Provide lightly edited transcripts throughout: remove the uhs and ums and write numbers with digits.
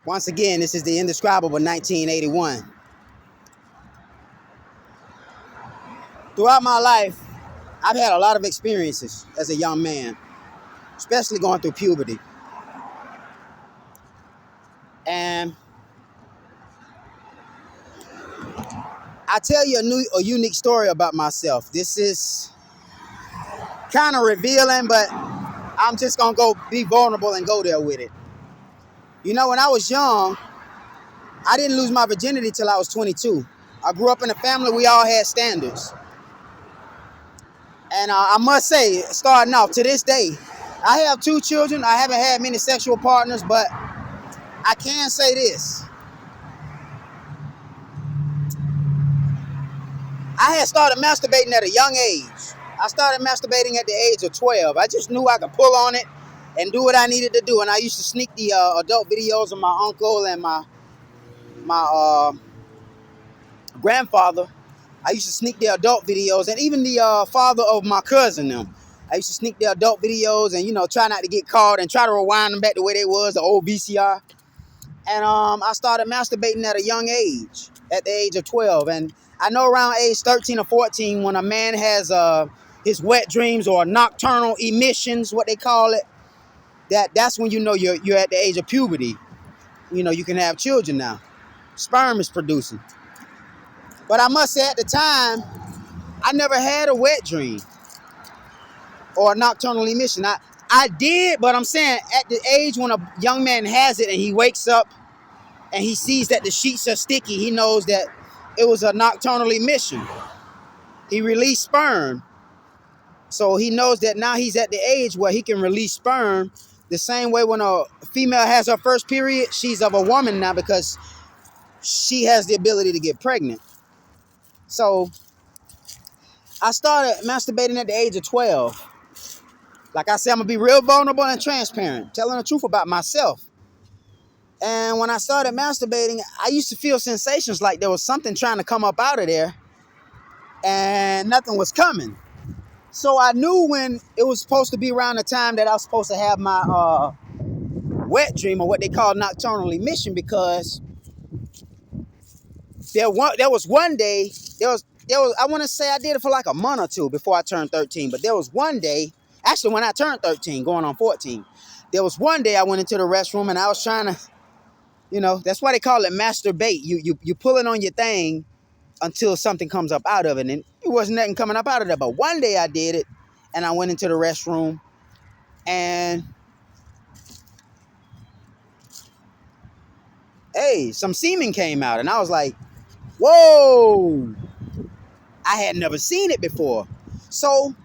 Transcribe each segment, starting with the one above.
Once again, this is the indescribable 1981. Throughout my life, I've had a lot of experiences as a young man, especially going through puberty. And I tell you a unique story about myself. This is kind of revealing, but I'm just going to go be vulnerable and go there with it. You know, when I was young, I didn't lose my virginity till I was 22. I grew up in a family, we all had standards. And I must say, starting off to this day, I have 2 children. I haven't had many sexual partners, but I can say this. I had started masturbating at a young age. I started masturbating at the age of 12. I just knew I could pull on it and do what I needed to do. And I used to sneak the adult videos of my uncle and my grandfather. I used to sneak their adult videos, and even the father of my cousin them. I used to sneak their adult videos and, you know, try not to get caught and try to rewind them back the way they was, the old VCR. And I started masturbating at a young age, at the age of 12. And I know around age 13 or 14, when a man has his wet dreams or nocturnal emissions, what they call it, that's when you know you're at the age of puberty. You know, you can have children now. Sperm is producing. But I must say, at the time, I never had a wet dream or a nocturnal emission. I did, but I'm saying at the age when a young man has it and he wakes up and he sees that the sheets are sticky, he knows that it was a nocturnal emission. He released sperm. So he knows that now he's at the age where he can release sperm the same way when a female has her first period, she's of a woman now because she has the ability to get pregnant. So I started masturbating at the age of 12. Like I said, I'm going to be real vulnerable and transparent, telling the truth about myself. And when I started masturbating, I used to feel sensations like there was something trying to come up out of there and nothing was coming. So I knew when it was supposed to be around the time that I was supposed to have my wet dream, or what they call nocturnal emission, because there was one day, I want to say I did it for like a month or two before I turned 13, but there was one day, actually when I turned 13, going on 14, there was one day I went into the restroom and I was trying to, you know, that's why they call it masturbate. You pull it on your thing until something comes up out of it, and it wasn't nothing coming up out of there. But one day I did it, and I went into the restroom, and hey, some semen came out, and I was like, whoa, I had never seen it before. So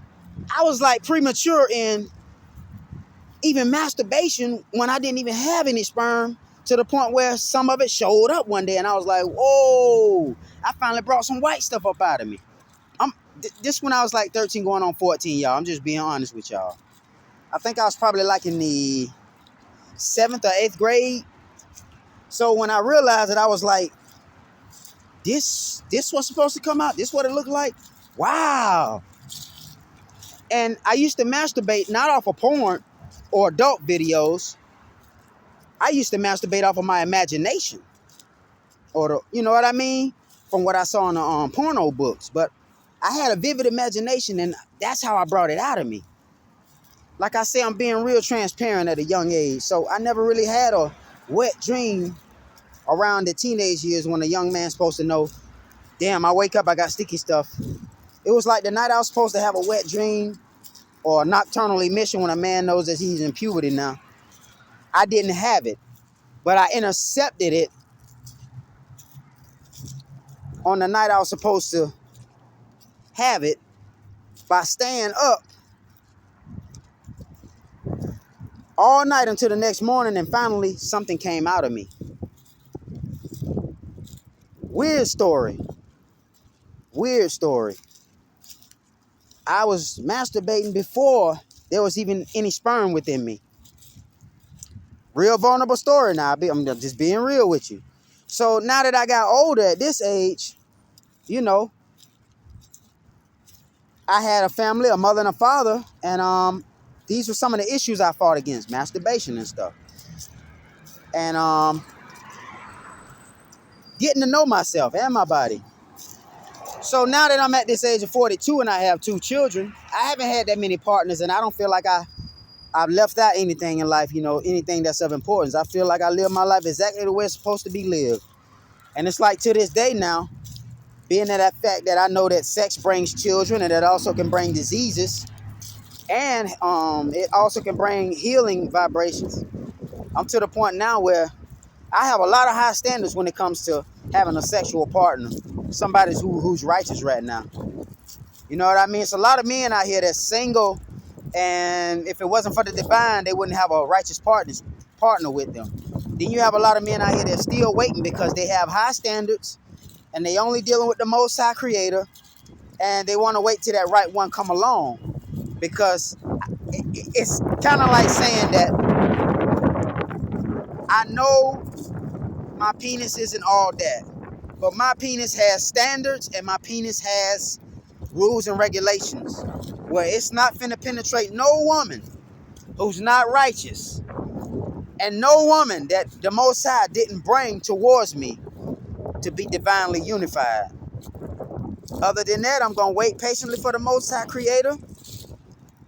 I was like premature in even masturbation when I didn't even have any sperm, to the point where some of it showed up one day, and I was like, whoa, I finally brought some white stuff up out of me. This when I was like 13 going on 14, y'all. I'm just being honest with y'all. I think I was probably like in the 7th or 8th grade. So when I realized it, I was like, this was supposed to come out? This what it looked like? Wow. And I used to masturbate not off of porn or adult videos. I used to masturbate off of my imagination. Or you know what I mean? From what I saw in the porno books. But I had a vivid imagination, and that's how I brought it out of me. Like I say, I'm being real transparent at a young age. So I never really had a wet dream around the teenage years when a young man's supposed to know, damn, I wake up, I got sticky stuff. It was like the night I was supposed to have a wet dream or a nocturnal emission when a man knows that he's in puberty now. I didn't have it, but I intercepted it on the night I was supposed to have it by staying up all night until the next morning, and finally something came out of me. Weird story. I was masturbating before there was even any sperm within me. Real vulnerable story now. I'm just being real with you. So now that I got older at this age, you know, I had a family, a mother and a father, and these were some of the issues I fought against, masturbation and stuff. And getting to know myself and my body. So now that I'm at this age of 42 and I have 2 children, I haven't had that many partners, and I don't feel like I've left out anything in life, anything that's of importance. I feel like I live my life exactly the way it's supposed to be lived. And it's like to this day now, being that fact that I know that sex brings children and that also can bring diseases, and it also can bring healing vibrations. I'm to the point now where I have a lot of high standards when it comes to having a sexual partner, somebody who's righteous right now. You know what I mean? It's a lot of men out here that's single, and if it wasn't for the divine, they wouldn't have a righteous partner with them. Then you have a lot of men out here that's still waiting because they have high standards, and they only dealing with the Most High Creator, and they want to wait till that right one come along. Because it's kind of like saying that I know my penis isn't all that, but my penis has standards, and my penis has rules and regulations where it's not finna penetrate no woman who's not righteous, and no woman that the Most High didn't bring towards me to be divinely unified. Other than that, I'm gonna wait patiently for the Most High Creator.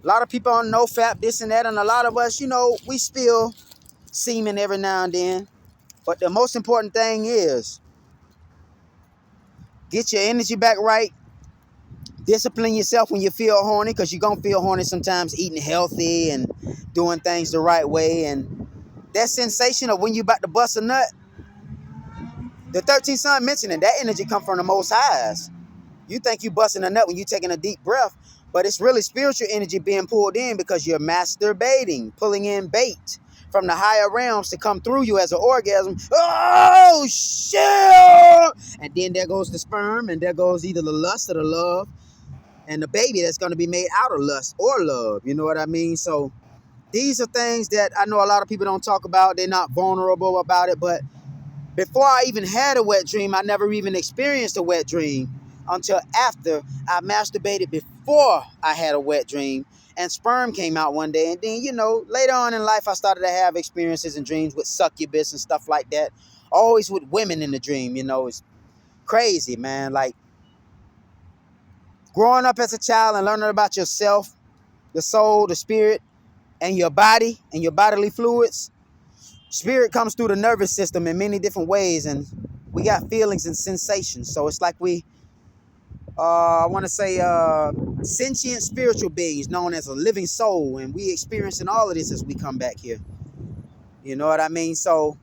A lot of people on NoFap, this and that, and a lot of us, we spill semen every now and then. But the most important thing is get your energy back right. Discipline yourself when you feel horny, because you're going to feel horny sometimes, eating healthy and doing things the right way. And that sensation of when you about to bust a nut, the 13th son mentioning that energy come from the Most Highs. You think you busting a nut when you taking a deep breath, but it's really spiritual energy being pulled in because you're masturbating, pulling in bait from the higher realms to come through you as an orgasm. Oh, shit! And then there goes the sperm, and there goes either the lust or the love, and the baby that's going to be made out of lust or love. You know what I mean? So these are things that I know a lot of people don't talk about. They're not vulnerable about it. But before I even had a wet dream, I never even experienced a wet dream until after I masturbated before I had a wet dream. And sperm came out one day. And then, later on in life, I started to have experiences and dreams with succubus and stuff like that. Always with women in the dream, It's crazy, man. Like, growing up as a child and learning about yourself, the soul, the spirit, and your body and your bodily fluids. Spirit comes through the nervous system in many different ways, and we got feelings and sensations. So it's like we, I want to say, sentient spiritual beings known as a living soul, and we experiencing all of this as we come back here. You know what I mean? So,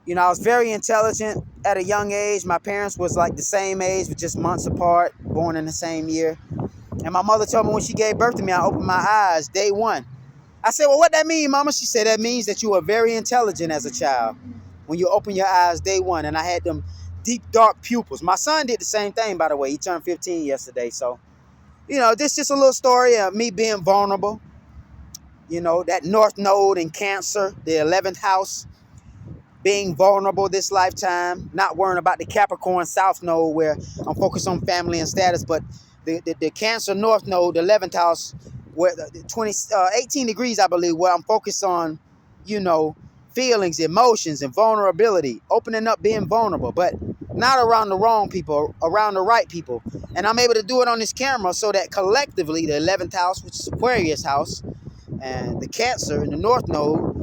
I was very intelligent at a young age. My parents was like the same age, but just months apart, born in the same year. And my mother told me when she gave birth to me, I opened my eyes day one. I said, well, what that mean, Mama? She said, that means that you were very intelligent as a child when you open your eyes day one. And I had them deep, dark pupils. My son did the same thing, by the way. He turned 15 yesterday. So, this is just a little story of me being vulnerable. That North Node in Cancer, the 11th house, being vulnerable this lifetime, not worrying about the Capricorn South Node where I'm focused on family and status, but the Cancer North Node, the 11th house, where 18 degrees, I believe, where I'm focused on, feelings, emotions, and vulnerability, opening up, being vulnerable, but not around the wrong people, around the right people. And I'm able to do it on this camera so that collectively, the 11th house, which is Aquarius house, and the Cancer in the North Node,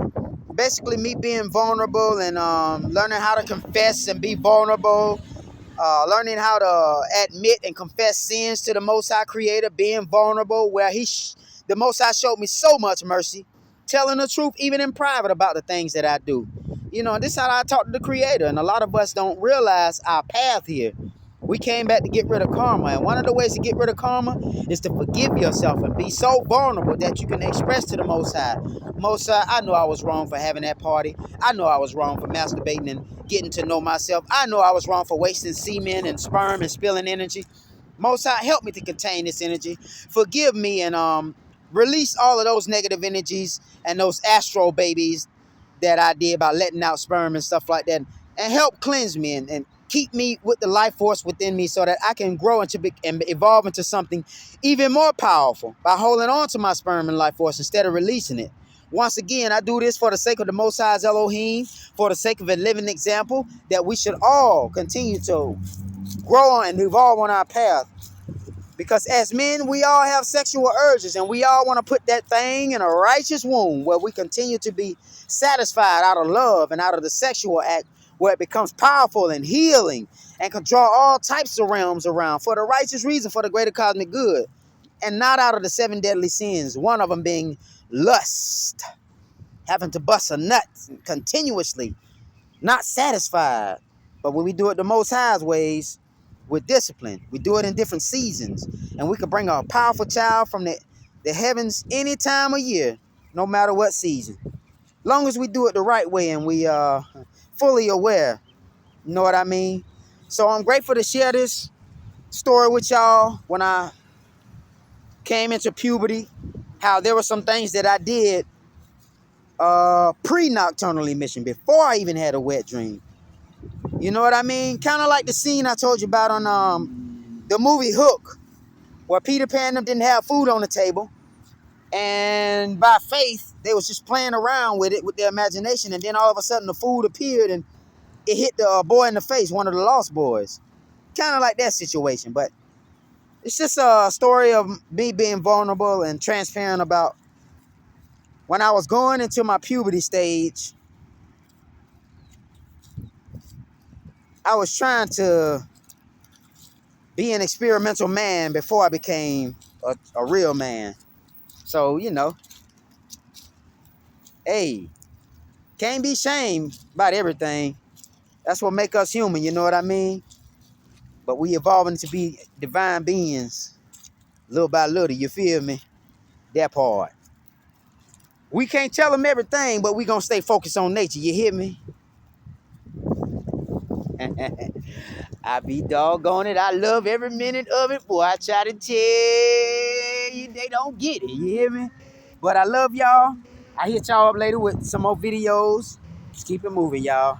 basically me being vulnerable and learning how to confess and be vulnerable, learning how to admit and confess sins to the Most High Creator, being vulnerable, where the Most High showed me so much mercy, telling the truth even in private about the things that I do. This is how I talk to the Creator, and a lot of us don't realize our path here. We came back to get rid of karma, and one of the ways to get rid of karma is to forgive yourself and be so vulnerable that you can express to the Most High. Most High, I know I was wrong for having that party. I know I was wrong for masturbating and getting to know myself. I know I was wrong for wasting semen and sperm and spilling energy. Most High, help me to contain this energy. Forgive me and release all of those negative energies and those astro babies that I did by letting out sperm and stuff like that. And help cleanse me and keep me with the life force within me so that I can grow and evolve into something even more powerful by holding on to my sperm and life force instead of releasing it. Once again, I do this for the sake of the Most High's Elohim, for the sake of a living example, that we should all continue to grow and evolve on our path. Because as men, we all have sexual urges, and we all want to put that thing in a righteous womb where we continue to be satisfied out of love and out of the sexual act, where it becomes powerful and healing and can draw all types of realms around for the righteous reason, for the greater cosmic good, and not out of the 7 deadly sins, one of them being lust, having to bust a nut continuously, not satisfied. But when we do it the Most High's ways, with discipline, we do it in different seasons, and we can bring a powerful child from the heavens any time of year, no matter what season. Long as we do it the right way and we are fully aware, you know what I mean? So I'm grateful to share this story with y'all. When I came into puberty, how there were some things that I did pre-nocturnal emission, before I even had a wet dream. You know what I mean? Kind of like the scene I told you about on the movie Hook, where Peter Pan and them didn't have food on the table, and by faith they was just playing around with it with their imagination, and then all of a sudden the food appeared and it hit the boy in the face, one of the lost boys. Kind of like that situation. But it's just a story of me being vulnerable and transparent about when I was going into my puberty stage. I was trying to be an experimental man before I became a real man. So, you know, hey, can't be shamed about everything. That's what make us human, you know what I mean? But we evolving to be divine beings, little by little, you feel me? That part. We can't tell them everything, but we gonna stay focused on nature, you hear me? I be doggone it. I love every minute of it. Boy, I try to tell you, they don't get it. You hear me? But I love y'all. I hit y'all up later with some more videos. Just keep it moving, y'all.